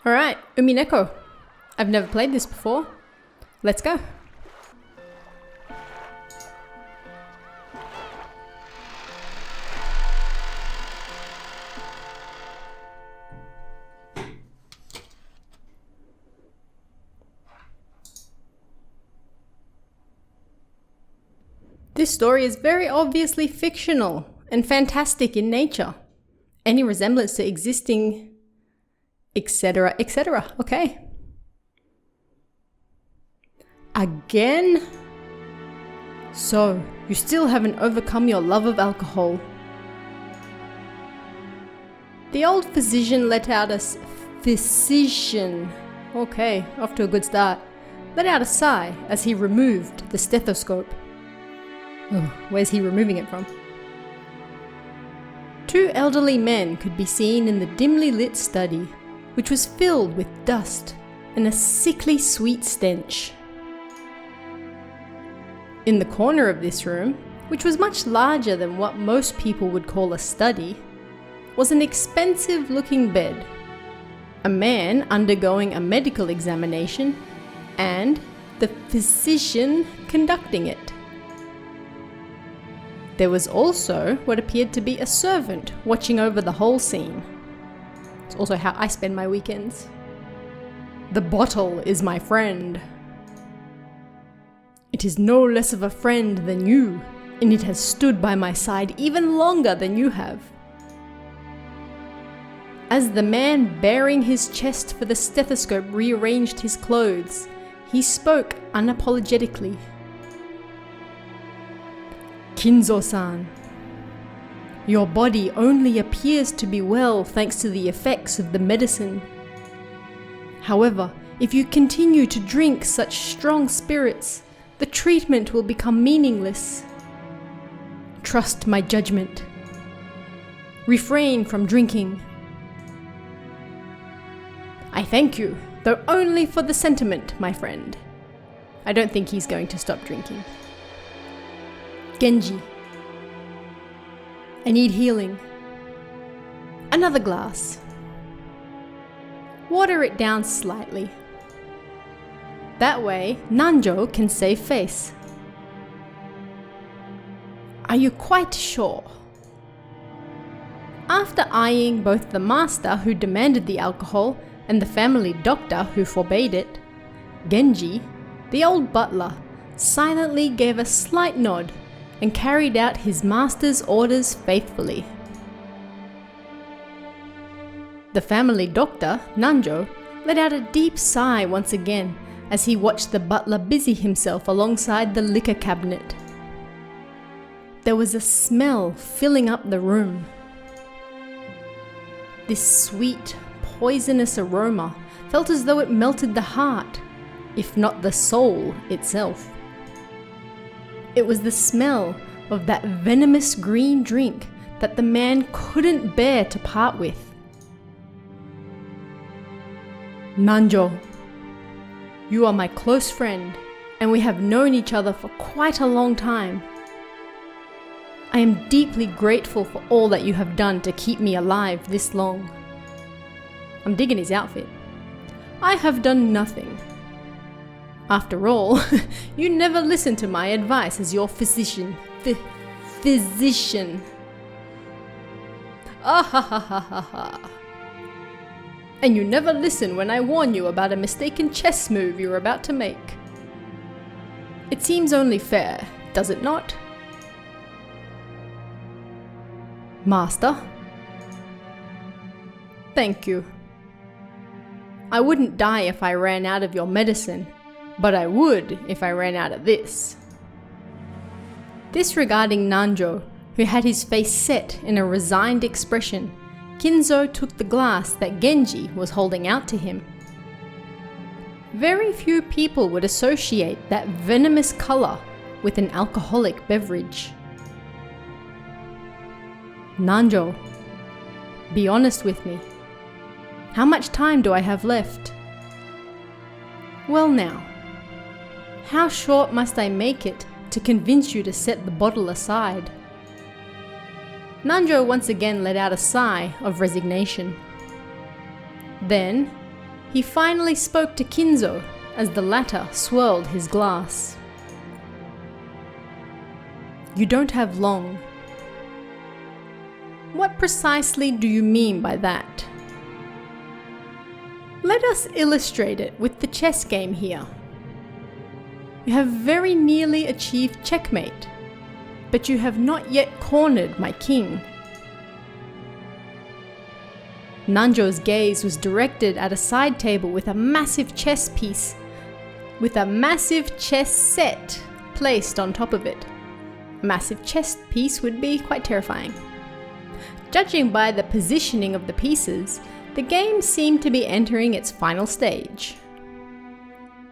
Alright, Umineko. I've never played this before. Let's go. This story is very obviously fictional and fantastic in nature. Any resemblance to existing, etc., etc. Okay. Again? So, you still haven't overcome your love of alcohol. The old physician let out a Okay, off to a good start. Let out a sigh as he removed the stethoscope. Where's he removing it from? Two elderly men could be seen in the dimly lit study, which was filled with dust and a sickly sweet stench. In the corner of this room, which was much larger than what most people would call a study, was an expensive looking bed, a man undergoing a medical examination, and the physician conducting it. There was also what appeared to be a servant watching over the whole scene. It's also how I spend my weekends. The bottle is my friend. It is no less of a friend than you, and it has stood by my side even longer than you have. As the man bearing his chest for the stethoscope rearranged his clothes, he spoke unapologetically. Kinzo-san, your body only appears to be well thanks to the effects of the medicine. However, if you continue to drink such strong spirits, the treatment will become meaningless. Trust my judgment. Refrain from drinking. I thank you, though only for the sentiment, my friend. I don't think he's going to stop drinking. Genji. I need healing. Another glass. Water it down slightly. That way, Nanjo can save face. Are you quite sure? After eyeing both the master who demanded the alcohol and the family doctor who forbade it, Genji, the old butler, silently gave a slight nod and carried out his master's orders faithfully. The family doctor, Nanjo, let out a deep sigh once again as he watched the butler busy himself alongside the liquor cabinet. There was a smell filling up the room. This sweet, poisonous aroma felt as though it melted the heart, if not the soul itself. It was the smell of that venomous green drink that the man couldn't bear to part with. Nanjo, you are my close friend, and we have known each other for quite a long time. I am deeply grateful for all that you have done to keep me alive this long. I'm digging his outfit. I have done nothing. After all, you never listened to my advice as your physician. Physician. Ah ha ha ha ha ha. And you never listen when I warn you about a mistaken chess move you're about to make. It seems only fair, does it not? Master? Thank you. I wouldn't die if I ran out of your medicine, but I would if I ran out of this. Disregarding Nanjo, who had his face set in a resigned expression, Kinzo took the glass that Genji was holding out to him. Very few people would associate that venomous color with an alcoholic beverage. Nanjo, be honest with me. How much time do I have left? Well now, how short must I make it to convince you to set the bottle aside? Nanjo once again let out a sigh of resignation. Then, he finally spoke to Kinzo as the latter swirled his glass. You don't have long. What precisely do you mean by that? Let us illustrate it with the chess game here. You have very nearly achieved checkmate, but you have not yet cornered my king. Nanjo's gaze was directed at a side table with a massive chess piece, with a massive chess set placed on top of it. A massive chess piece would be quite terrifying. Judging by the positioning of the pieces, the game seemed to be entering its final stage.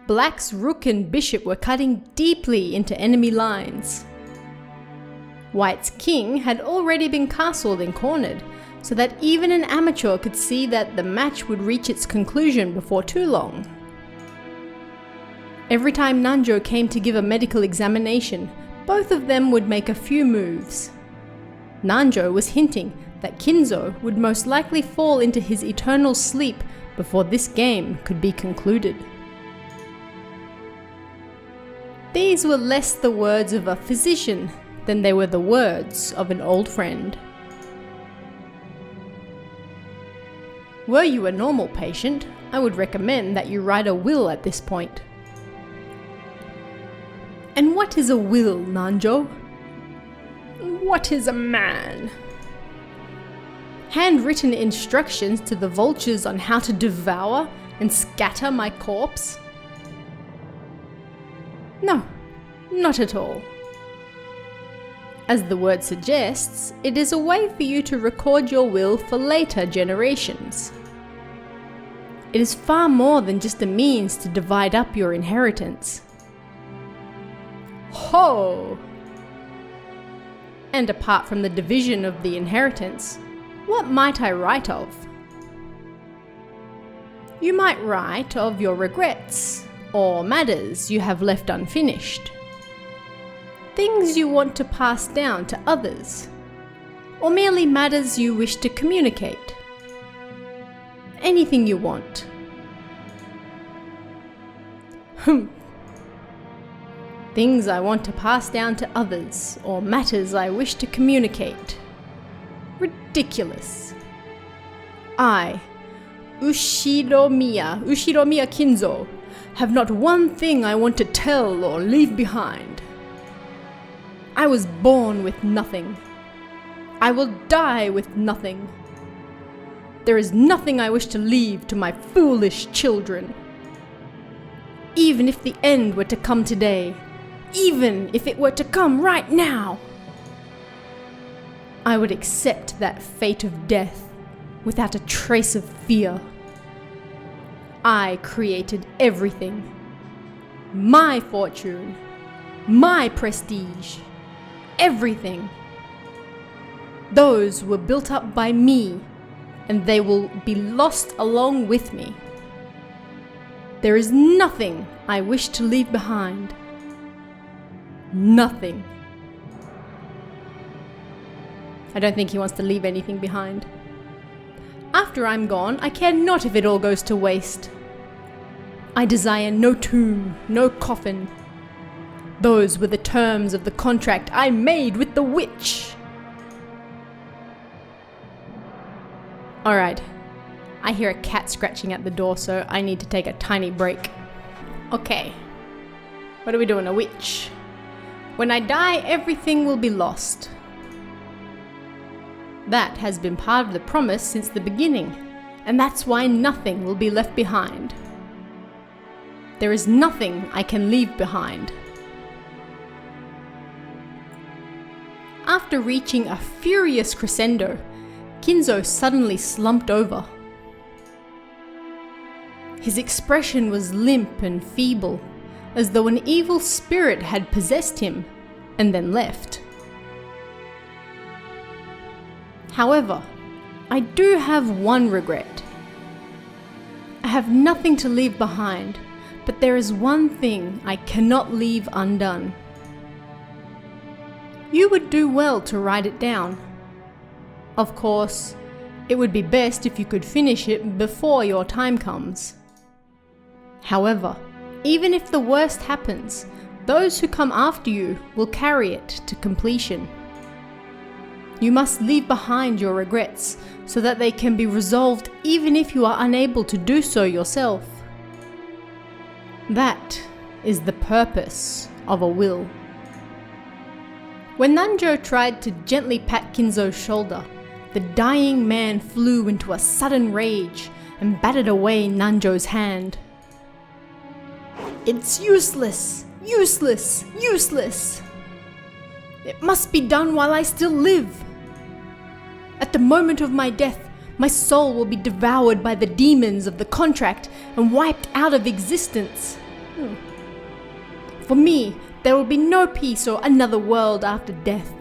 Black's rook and bishop were cutting deeply into enemy lines. White's king had already been castled and cornered, so that even an amateur could see that the match would reach its conclusion before too long. Every time Nanjo came to give a medical examination, both of them would make a few moves. Nanjo was hinting that Kinzo would most likely fall into his eternal sleep before this game could be concluded. These were less the words of a physician than they were the words of an old friend. Were you a normal patient, I would recommend that you write a will at this point. And what is a will, Nanjo? What is a man? Handwritten instructions to the vultures on how to devour and scatter my corpse? No, not at all. As the word suggests, it is a way for you to record your will for later generations. It is far more than just a means to divide up your inheritance. Ho! And apart from the division of the inheritance, what might I write of? You might write of your regrets, or matters you have left unfinished. Things you want to pass down to others, or merely matters you wish to communicate. Anything you want. Things I want to pass down to others, or matters I wish to communicate. Ridiculous. I, Ushiromiya Kinzo, have not one thing I want to tell or leave behind. I was born with nothing. I will die with nothing. There is nothing I wish to leave to my foolish children. Even if the end were to come today, even if it were to come right now, I would accept that fate of death without a trace of fear. I created everything. My fortune, my prestige, everything. Those were built up by me, and they will be lost along with me. There is nothing I wish to leave behind. Nothing. I don't think he wants to leave anything behind. After I'm gone, I care not if it all goes to waste. I desire no tomb, no coffin. Those were the terms of the contract I made with the witch. Alright, I hear a cat scratching at the door, so I need to take a tiny break. Okay, what are we doing, a witch? When I die, everything will be lost. That has been part of the promise since the beginning, and that's why nothing will be left behind. There is nothing I can leave behind. After reaching a furious crescendo, Kinzo suddenly slumped over. His expression was limp and feeble, as though an evil spirit had possessed him and then left. However, I do have one regret. I have nothing to leave behind, but there is one thing I cannot leave undone. You would do well to write it down. Of course, it would be best if you could finish it before your time comes. However, even if the worst happens, those who come after you will carry it to completion. You must leave behind your regrets so that they can be resolved even if you are unable to do so yourself. That is the purpose of a will. When Nanjo tried to gently pat Kinzo's shoulder, the dying man flew into a sudden rage and batted away Nanjo's hand. "It's useless! Useless! Useless! It must be done while I still live. At the moment of my death, my soul will be devoured by the demons of the contract and wiped out of existence. For me, there will be no peace or another world after death.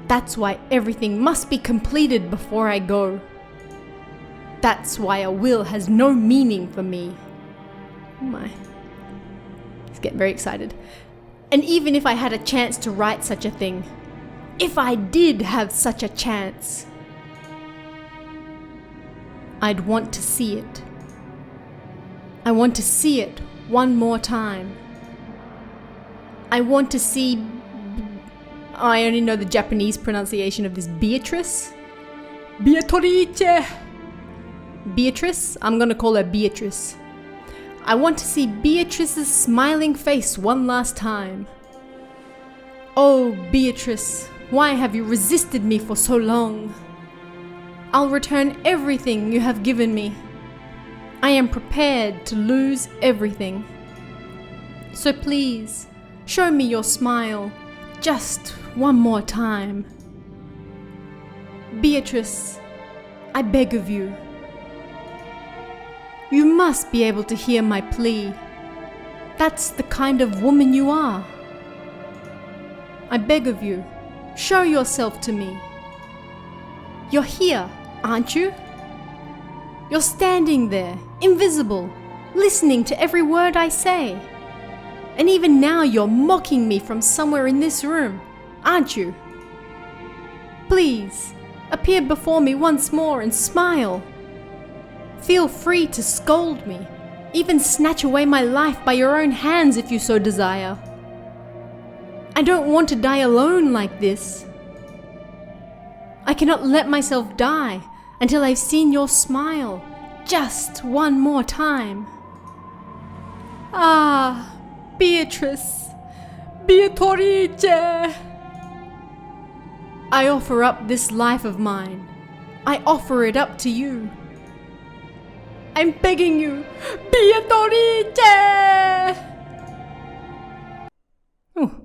That's why everything must be completed before I go. That's why a will has no meaning for me." Oh my. He's getting very excited. "And even if I had a chance to write such a thing, if I did have such a chance, I'd want to see it. I want to see it one more time. I want to see..." I only know the Japanese pronunciation of this. Beatrice? Beatrice! Beatrice? I'm gonna call her Beatrice. I want to see Beatrice's smiling face one last time. Oh, Beatrice, why have you resisted me for so long? I'll return everything you have given me. I am prepared to lose everything. So please, show me your smile, just one more time. Beatrice, I beg of you. You must be able to hear my plea. That's the kind of woman you are. I beg of you, show yourself to me. You're here, aren't you? You're standing there, invisible, listening to every word I say. And even now you're mocking me from somewhere in this room, aren't you? Please, appear before me once more and smile. Feel free to scold me, even snatch away my life by your own hands if you so desire. I don't want to die alone like this. I cannot let myself die until I've seen your smile just one more time. Ah, Beatrice, Beatrice! I offer up this life of mine. I offer it up to you. I'm begging you, Beatrice! Ooh.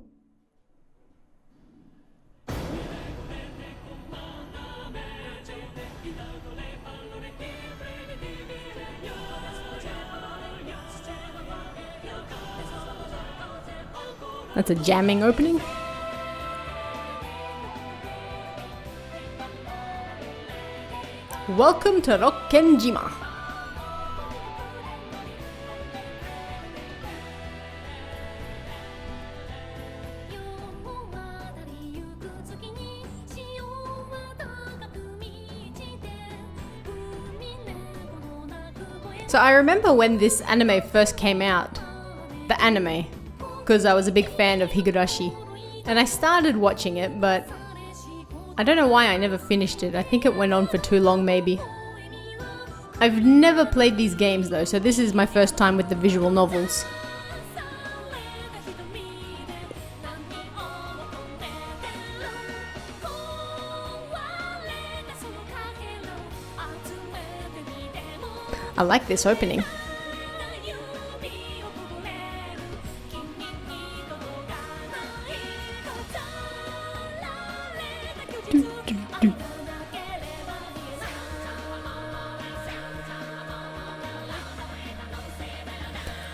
That's a jamming opening. Welcome to Rokkenjima. So I remember when this anime first came out, the anime, because I was a big fan of Higurashi, and I started watching it, but I don't know why I never finished it. I think it went on for too long maybe. I've never played these games though, so this is my first time with the visual novels. I like this opening.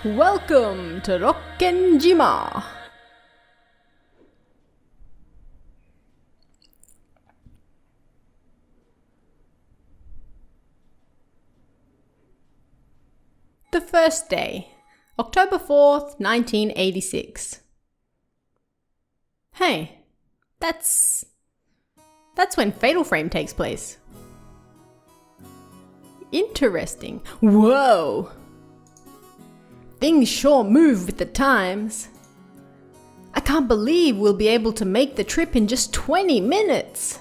Welcome to Rokkenjima. The first day, October 4th, 1986. Hey, that's when Fatal Frame takes place. Interesting. Whoa! Things sure move with the times. I can't believe we'll be able to make the trip in just 20 minutes.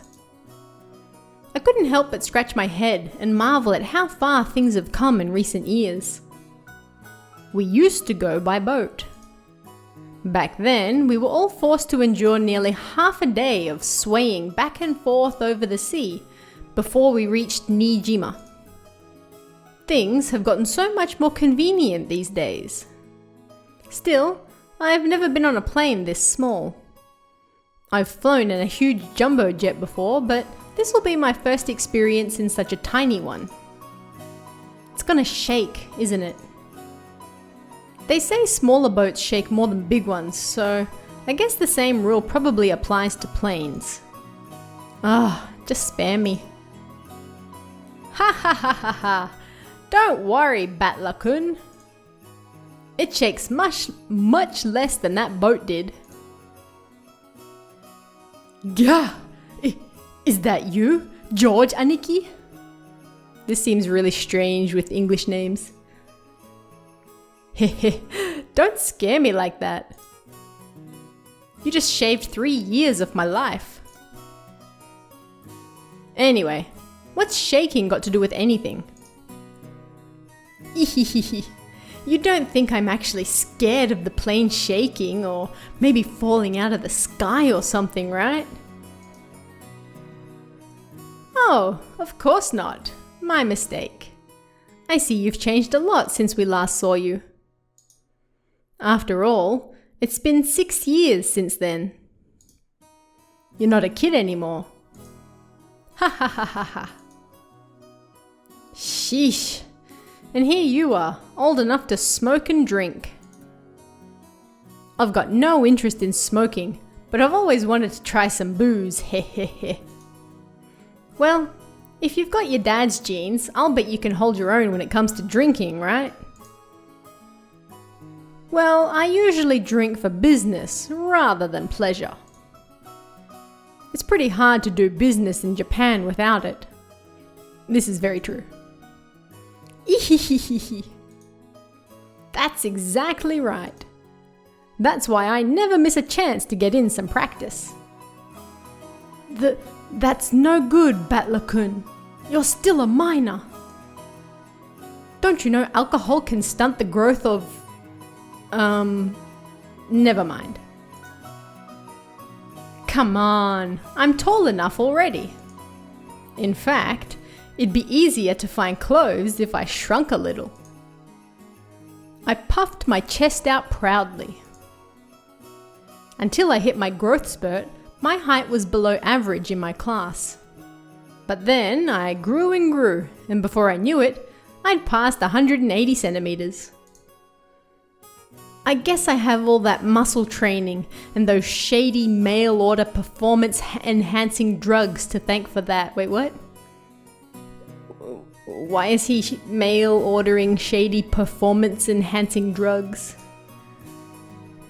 I couldn't help but scratch my head and marvel at how far things have come in recent years. We used to go by boat. Back then, we were all forced to endure nearly half a day of swaying back and forth over the sea before we reached Niijima. Things have gotten so much more convenient these days. Still, I've never been on a plane this small. I've flown in a huge jumbo jet before, but this will be my first experience in such a tiny one. It's gonna shake, isn't it? They say smaller boats shake more than big ones, so I guess the same rule probably applies to planes. Just spare me. Ha ha ha ha ha! Don't worry, Battler-kun. It shakes much less than that boat did. Gah! Is that you, George Aniki? This seems really strange with English names. Hehe, don't scare me like that. You just shaved 3 years of my life. Anyway, what's shaking got to do with anything? You don't think I'm actually scared of the plane shaking or maybe falling out of the sky or something, right? Oh, of course not. My mistake. I see you've changed a lot since we last saw you. After all, it's been 6 years since then. You're not a kid anymore. Ha ha ha ha ha. Sheesh. And here you are, old enough to smoke and drink. I've got no interest in smoking, but I've always wanted to try some booze, hehehe. Well, if you've got your dad's genes, I'll bet you can hold your own when it comes to drinking, right? Well, I usually drink for business rather than pleasure. It's pretty hard to do business in Japan without it. This is very true. That's exactly right. That's why I never miss a chance to get in some practice. That's no good, Battler-kun. You're still a minor. Don't you know alcohol can stunt the growth of... never mind. Come on, I'm tall enough already. In fact, it'd be easier to find clothes if I shrunk a little. I puffed my chest out proudly. Until I hit my growth spurt, my height was below average in my class. But then I grew and grew, and before I knew it, I'd passed 180 centimeters. I guess I have all that muscle training and those shady mail order performance enhancing drugs to thank for that. Wait, what? Why is he mail ordering shady performance enhancing drugs?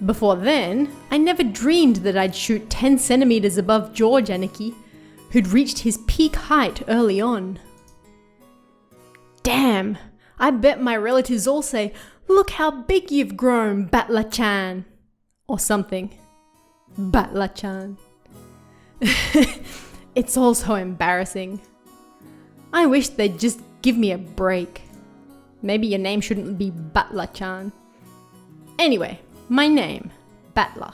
Before then, I never dreamed that I'd shoot 10 centimeters above George Aniki, who'd reached his peak height early on. Damn, I bet my relatives all say, "Look how big you've grown, Battler-chan," or something. Battler-chan. It's all so embarrassing. I wish they'd just give me a break. Maybe your name shouldn't be Battler-chan. Anyway, my name, Battler.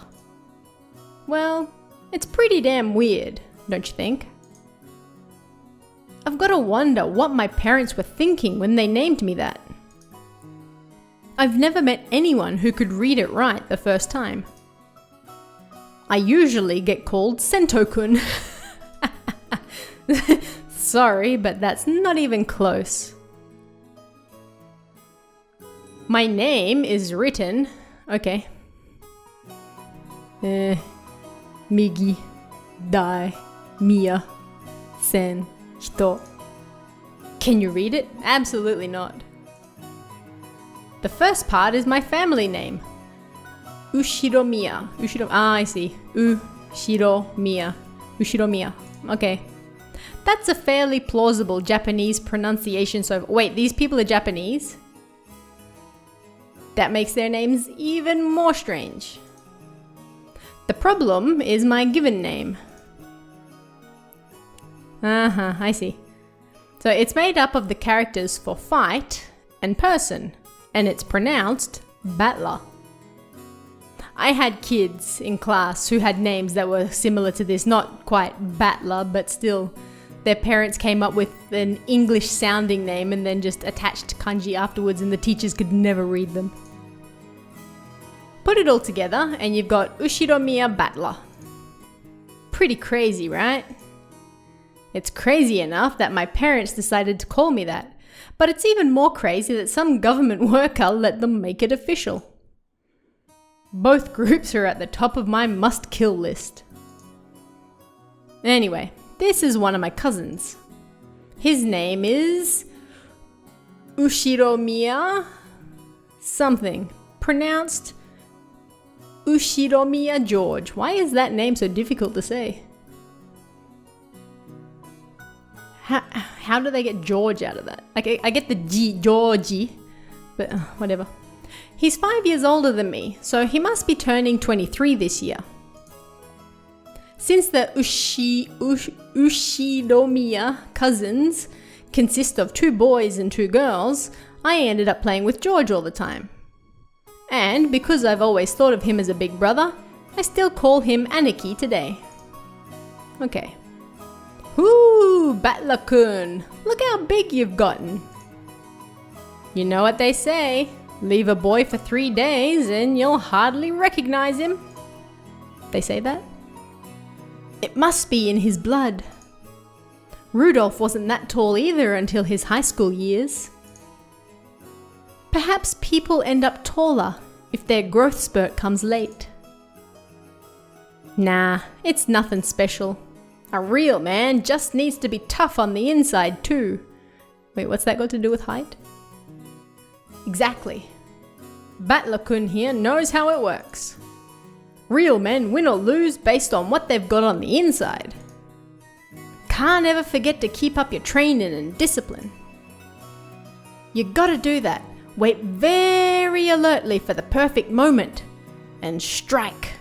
Well, it's pretty damn weird, don't you think? I've got to wonder what my parents were thinking when they named me that. I've never met anyone who could read it right the first time. I usually get called Sento-kun. Sorry, but that's not even close. My name is written... Okay. Migi, dai, miya, sen, hito. Can you read it? Absolutely not. The first part is my family name. Ushiromiya. I see. Ushiromiya. Ushiromiya. Okay. That's a fairly plausible Japanese pronunciation. So, wait, these people are Japanese? That makes their names even more strange. The problem is my given name. I see. So it's made up of the characters for fight and person, and it's pronounced battler. I had kids in class who had names that were similar to this, not quite battler, but still. Their parents came up with an English sounding name and then just attached kanji afterwards, and the teachers could never read them. Put it all together and you've got Ushiromiya Battler. Pretty crazy, right? It's crazy enough that my parents decided to call me that, but it's even more crazy that some government worker let them make it official. Both groups are at the top of my must-kill list. Anyway, this is one of my cousins. His name is Ushiromiya something, pronounced Ushiromiya George. Why is that name so difficult to say? How do they get George out of that? Like, I get the G, Georgie, but whatever. He's 5 years older than me, so he must be turning 23 this year. Since the Ushiromiya cousins consist of 2 boys and 2 girls, I ended up playing with George all the time. And because I've always thought of him as a big brother, I still call him Aniki today. Okay. Whoo, Battler-kun, look how big you've gotten. You know what they say, leave a boy for 3 days and you'll hardly recognize him. They say that? It must be in his blood. Rudolph wasn't that tall either until his high school years. Perhaps people end up taller if their growth spurt comes late. Nah, it's nothing special. A real man just needs to be tough on the inside too. Wait, what's that got to do with height? Exactly. Battler-kun here knows how it works. Real men win or lose based on what they've got on the inside. Can't ever forget to keep up your training and discipline. You gotta do that. Wait very alertly for the perfect moment and strike.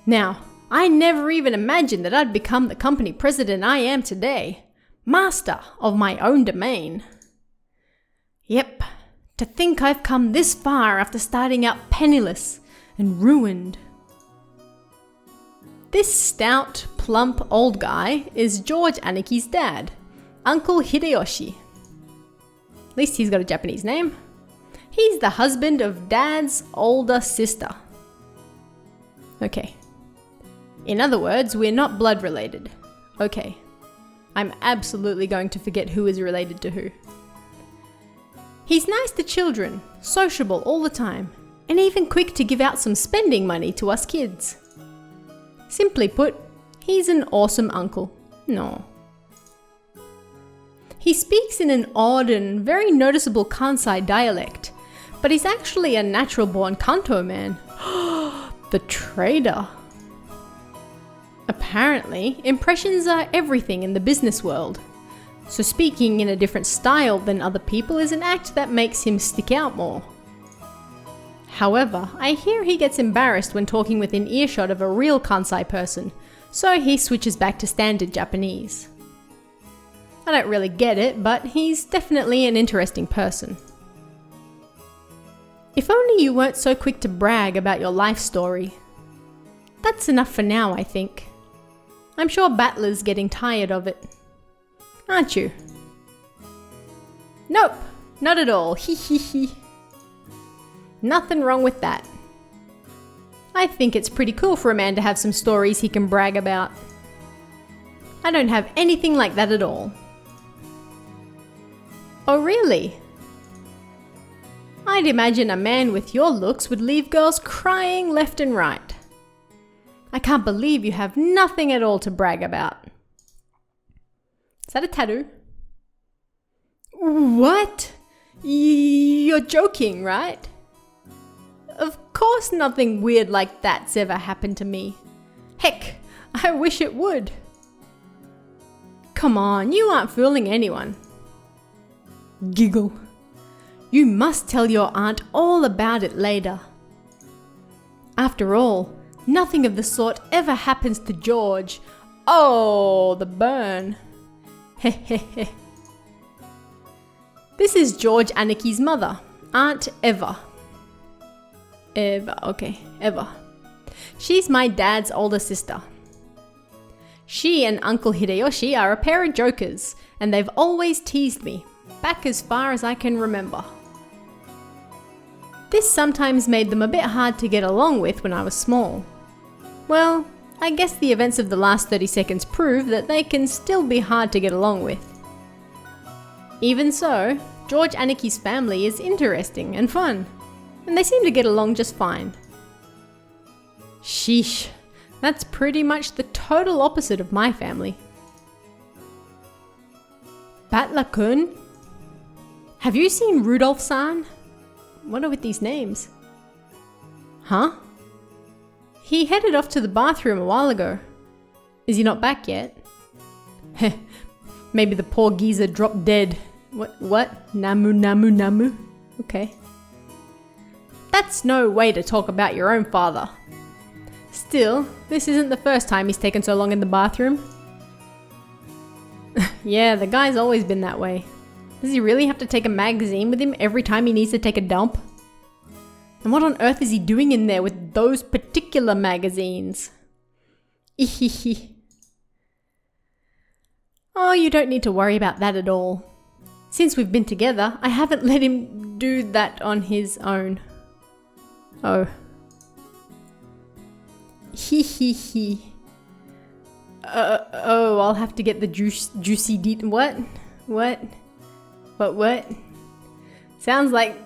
Now, I never even imagined that I'd become the company president I am today, master of my own domain. Yep, to think I've come this far after starting out penniless and ruined. This stout, plump old guy is George Aniki's dad, Uncle Hideyoshi. At least he's got a Japanese name. He's the husband of Dad's older sister. Okay. In other words, we're not blood related. Okay. I'm absolutely going to forget who is related to who. He's nice to children, sociable all the time, and even quick to give out some spending money to us kids. Simply put, he's an awesome uncle. No. He speaks in an odd and very noticeable Kansai dialect, but he's actually a natural-born Kanto man. The trader. Apparently, impressions are everything in the business world, so speaking in a different style than other people is an act that makes him stick out more. However, I hear he gets embarrassed when talking within earshot of a real Kansai person, so he switches back to standard Japanese. I don't really get it, but he's definitely an interesting person. If only you weren't so quick to brag about your life story. That's enough for now, I think. I'm sure Battler's getting tired of it. Aren't you? Nope, not at all. Hee hee hee. Nothing wrong with that. I think it's pretty cool for a man to have some stories he can brag about. I don't have anything like that at all. Oh really? I'd imagine a man with your looks would leave girls crying left and right. I can't believe you have nothing at all to brag about. Is that a tattoo? What? You're joking, right? Of course nothing weird like that's ever happened to me. Heck, I wish it would. Come on, you aren't fooling anyone. Giggle. You must tell your aunt all about it later. After all, nothing of the sort ever happens to George. Oh, the burn. Hehehe. This is George Aniki's mother, Aunt Eva. Eva. She's my dad's older sister. She and Uncle Hideyoshi are a pair of jokers, and they've always teased me, back as far as I can remember. This sometimes made them a bit hard to get along with when I was small. Well, I guess the events of the last 30 seconds prove that they can still be hard to get along with. Even so, George Aniki's family is interesting and fun, and they seem to get along just fine. Sheesh, that's pretty much the total opposite of my family. Batla-kun? Have you seen Rudolph-san? What are with these names? Huh? He headed off to the bathroom a while ago. Is he not back yet? Heh, maybe the poor geezer dropped dead. What? Namu? Okay. That's no way to talk about your own father. Still, this isn't the first time he's taken so long in the bathroom. Yeah, the guy's always been that way. Does he really have to take a magazine with him every time he needs to take a dump? And what on earth is he doing in there with those particular magazines? Ihihi. Oh, you don't need to worry about that at all. Since we've been together, I haven't let him do that on his own. Oh. Hihihi. I'll have to get the juicy What? Sounds like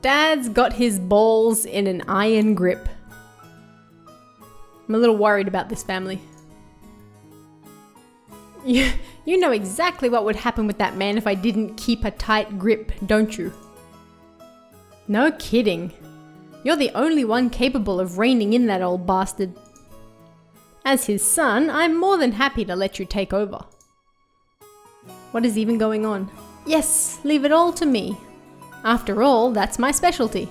Dad's got his balls in an iron grip. I'm a little worried about this family. You know exactly what would happen with that man if I didn't keep a tight grip, don't you? No kidding. You're the only one capable of reining in that old bastard. As his son, I'm more than happy to let you take over. What is even going on? Yes, leave it all to me. After all, that's my specialty.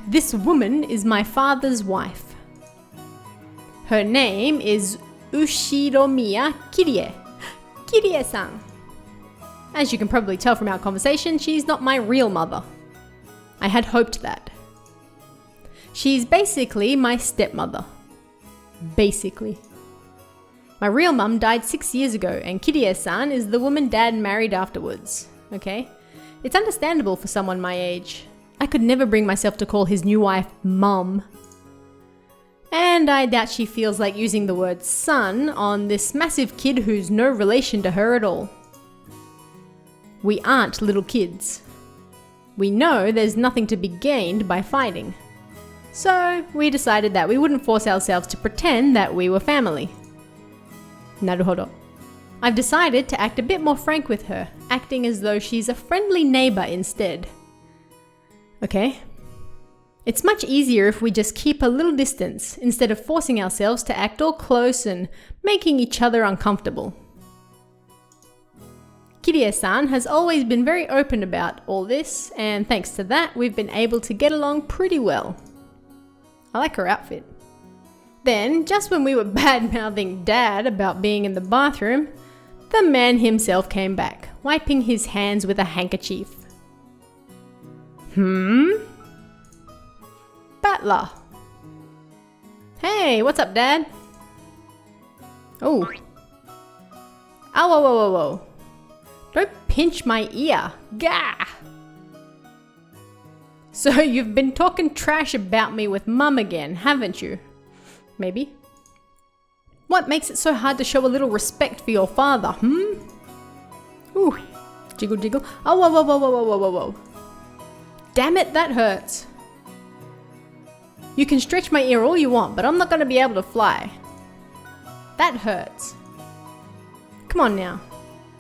This woman is my father's wife. Her name is Ushiromiya Kirie. Kirie-san. As you can probably tell from our conversation, she's not my real mother. I had hoped that. She's basically my stepmother. Basically. My real mum died 6 years ago, and Kirie-san is the woman Dad married afterwards. Okay? It's understandable for someone my age. I could never bring myself to call his new wife Mum. And I doubt she feels like using the word son on this massive kid who's no relation to her at all. We aren't little kids. We know there's nothing to be gained by fighting. So we decided that we wouldn't force ourselves to pretend that we were family. Naruhodo. I've decided to act a bit more frank with her, acting as though she's a friendly neighbor instead. Okay? It's much easier if we just keep a little distance instead of forcing ourselves to act all close and making each other uncomfortable. Kirie-san has always been very open about all this, and thanks to that, we've been able to get along pretty well. I like her outfit. Then, just when we were bad-mouthing Dad about being in the bathroom, the man himself came back, wiping his hands with a handkerchief. Battler. Hey, what's up, Dad? Oh. Oh, whoa. Don't pinch my ear. Gah! So you've been talking trash about me with Mum again, haven't you? Maybe. What makes it so hard to show a little respect for your father, Ooh. Jiggle. Oh, whoa. Damn it, that hurts. You can stretch my ear all you want, but I'm not going to be able to fly. That hurts. Come on now.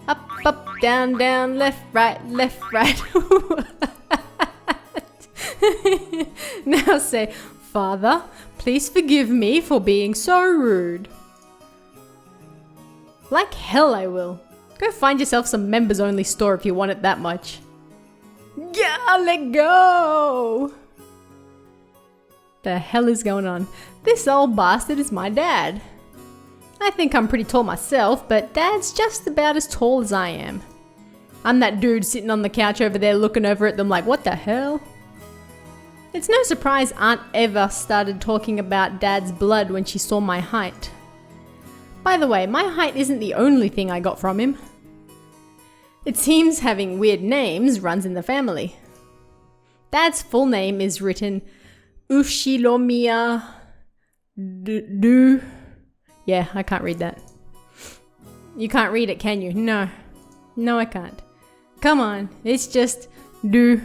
Up, down, left, right. Now say, Father, please forgive me for being so rude. Like hell I will. Go find yourself some members-only store if you want it that much. Yeah, let go! The hell is going on? This old bastard is my dad. I think I'm pretty tall myself, but Dad's just about as tall as I am. I'm that dude sitting on the couch over there looking over at them like, what the hell? It's no surprise Aunt Eva started talking about Dad's blood when she saw my height. By the way, my height isn't the only thing I got from him. It seems having weird names runs in the family. Dad's full name is written Ushiromiya Yeah, I can't read that. You can't read it, can you? No. No, I can't. Come on, it's just do.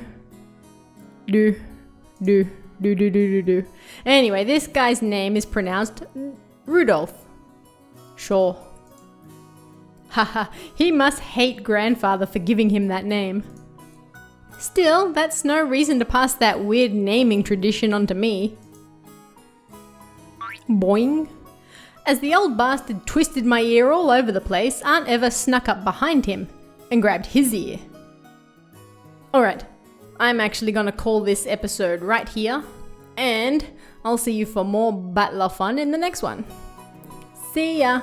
Anyway, this guy's name is pronounced Rudolph. Sure. Haha, he must hate grandfather for giving him that name. Still, that's no reason to pass that weird naming tradition on to me. Boing. As the old bastard twisted my ear all over the place, Aunt Eva snuck up behind him and grabbed his ear. Alright, I'm actually gonna call this episode right here, and I'll see you for more battler fun in the next one. See ya!